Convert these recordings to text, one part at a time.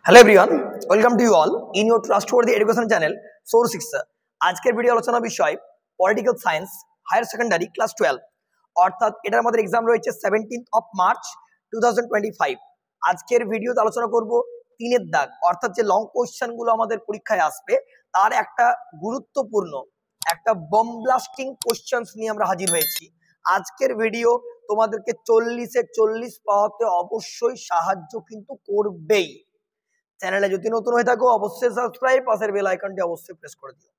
Hello everyone, welcome to you all in your trustworthy education channel source Shiksha. আজকের video আলোচনা বিষয় political science higher secondary class 12, অর্থাৎ এটার আমাদের এক্সাম রয়েছে 17 মার্চ 2025। আজকের ভিডিওতে আলোচনা করব তিনের দাগ, অর্থাৎ যে লং কোশ্চেনগুলো আমাদের পরীক্ষায় আসবে তার একটা গুরুত্বপূর্ণ একটা বম ব্লাস্টিং কোশ্চেন্স নিয়ে আমরা হাজির হয়েছি। আজকের ভিডিও তোমাদেরকে 40-এ 40 পাওয়াতে অবশ্যই সাহায্য কিন্তু করবেই। চ্যানেলে যদি নতুন হয়ে থাকো অবশ্যই সাবস্ক্রাইব, পাশের বেল আইকনটি অবশ্যই প্রেস করে দিও।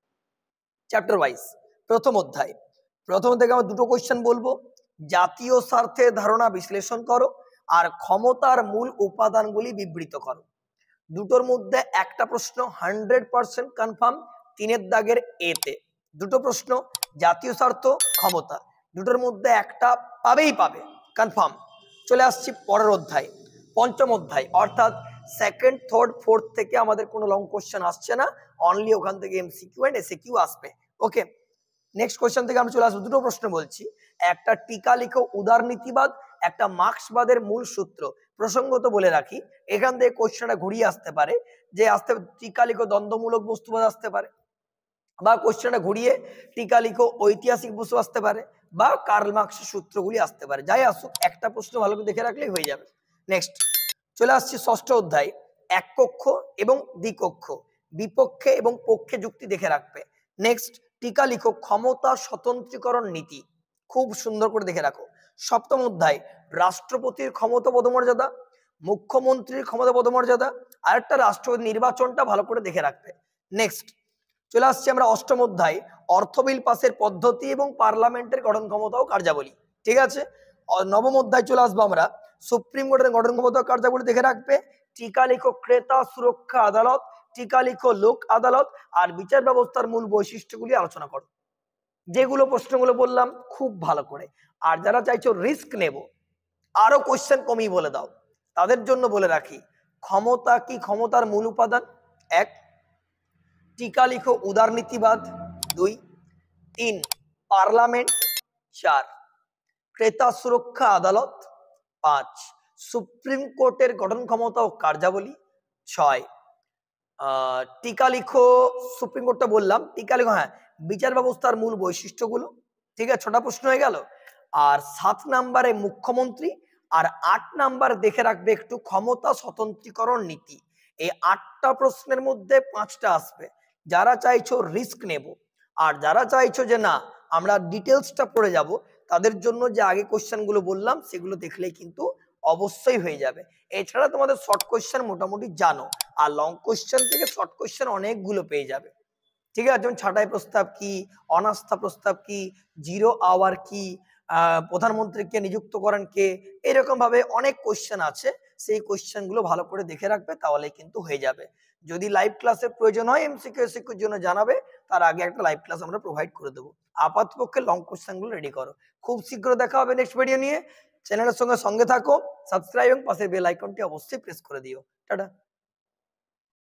চ্যাপ্টার ওয়াইজ প্রথম অধ্যায় থেকে আমরা দুটো কোশ্চেন বলবো। জাতীয় স্বার্থের ধারণা বিশ্লেষণ করো আর ক্ষমতার মূল উপাদানগুলি বিবৃত করো। দুটোর মধ্যে একটা প্রশ্ন 100% কনফার্ম তিনের দাগের এতে। দুটো প্রশ্ন জাতীয় স্বার্থ ক্ষমতা, দুটোর মধ্যে একটা পাবেই পাবে কনফার্ম। চলে আসছি পরের অধ্যায়, পঞ্চম অধ্যায়, অর্থাৎ সেকেন্ড, থার্ড, ফোর্থ থেকে আমাদের কোনো লং কোশ্চেন আসছে না, অনলি ওখান থেকে এমসিকিউ এন্ড এসএকিউ আসবে। ওকে, নেক্সট কোশ্চেন থেকে আমরা চলে আসবো। দুটো প্রশ্ন বলছি, একটা টিকা লিখো উদারনীতিবাদ, একটা মার্ক্সবাদের মূল সূত্র। প্রসঙ্গত বলে রাখি, এখান থেকে কোশ্চেনটা ঘুরিয়ে আসতে পারে, যে আসতে টিকা লিখো দ্বন্দ্বমূলক বস্তুবাদ আসতে পারে, বা কোশ্চেনটা ঘুরিয়ে টিকা লিখো ঐতিহাসিক বস্তু আসতে পারে, বা কার্ল মার্ক্সের সূত্রগুলি আসতে পারে। যাই আসুক, একটা প্রশ্ন ভালো করে দেখে রাখলেই হয়ে যাবে। নেক্সট চলে আসছি ষষ্ঠ অধ্যায়, এক কক্ষ এবং দ্বিকক্ষ, বিপক্ষে এবং পক্ষে যুক্তি দেখে রাখবে। নেক্সট টিকা লিখো ক্ষমতা স্বতন্ত্রীকরণ নীতি, খুব সুন্দর করে দেখে রাখো। সপ্তম অধ্যায় রাষ্ট্রপতির ক্ষমতা পদমর্যাদা, মুখ্যমন্ত্রীর ক্ষমতা পদমর্যাদা, আরেকটা রাষ্ট্রপতি নির্বাচনটা ভালো করে দেখে রাখবে। নেক্সট চলে আসছি আমরা অষ্টম অধ্যায় অর্থ বিল পাসের পদ্ধতি এবং পার্লামেন্টের গঠন ক্ষমতা ও কার্যাবলী। ঠিক আছে, নবম অধ্যায় চলে আসবো আমরা সুপ্রিম কোর্টের গঠন ক্ষমতা ও কার্যাবলী দেখে রাখবে। টিকা লিখো ক্রেতা সুরক্ষা আদালত, টিকা লিখো লোক আদালত, আর বিচার ব্যবস্থার মূল বৈশিষ্ট্যগুলি আলোচনা করো। যেগুলো প্রশ্নগুলো বললাম খুব ভালো করে। আর যারা চাইছো রিস্ক নেব, আরো কোশ্চেন কমিয়ে বলে দাও, তাদের জন্য বলে রাখি ক্ষমতা কি, ক্ষমতার মূল উপাদান 1, টিকা লিখো উদারনীতিবাদ 2, 3 পার্লামেন্ট 4, ক্রেতা সুরক্ষা আদালত 5, সুপ্রিম কোর্টের গঠন ক্ষমতা ও কার্যাবলী 6, টিকা লিখো সুপ্রিম কোর্টটা বললাম, টিকা লিখো হ্যাঁ বিচার ব্যবস্থার মূল বৈশিষ্ট্যগুলো। ঠিক আছে, 6টা প্রশ্ন হয়ে গেল। আর 7 নম্বরে মুখ্যমন্ত্রী, আর 8 নাম্বার দেখে রাখবে একটু ক্ষমতা স্বতন্ত্রীকরণ নীতি। এই 8টা প্রশ্নের মধ্যে 5টা আসবে। যারা চাইছো রিস্ক নেব, আর যারা চাইছো যে না আমরা ডিটেলসটা পড়ে যাব, তাদের জন্য যে আগে কোশ্চেনগুলো বললাম সেগুলো দেখলেই কিন্তু অবশ্যই হয়ে যাবে। এছাড়া তোমাদের শর্ট কোশ্চেন মোটামুটি জানো, আর লং কোশ্চেন থেকে শর্ট কোশ্চেন অনেকগুলো পেয়ে যাবে। ঠিক আছে, যেমন ছাঁটাই প্রস্তাব কি, অনাস্থা প্রস্তাব কি, জিরো আওয়ার কি, প্রধানমন্ত্রীকে নিযুক্ত করেন কে, এরকম ভাবে অনেক কোশ্চেন আছে। সেই কোশ্চেন গুলো ভালো করে দেখে রাখবে, তাহলে কিন্তু হয়ে যাবে। যদি লাইভ ক্লাসের প্রয়োজন হয় এমসিকিউ এসিকিউর জন্য জানাবে, তার আগে একটা লাইভ ক্লাস আমরা প্রোভাইড করে দেবো। আপাতপক্ষে লং কোশ্চেন গুলো রেডি করো। খুব শীঘ্র দেখা হবে নেক্সট ভিডিও নিয়ে। চ্যানেলের সঙ্গে থাকো, সাবস্ক্রাইব এবং পাশে বেল আইকনটি অবশ্যই প্রেস করে দিও। টাটা।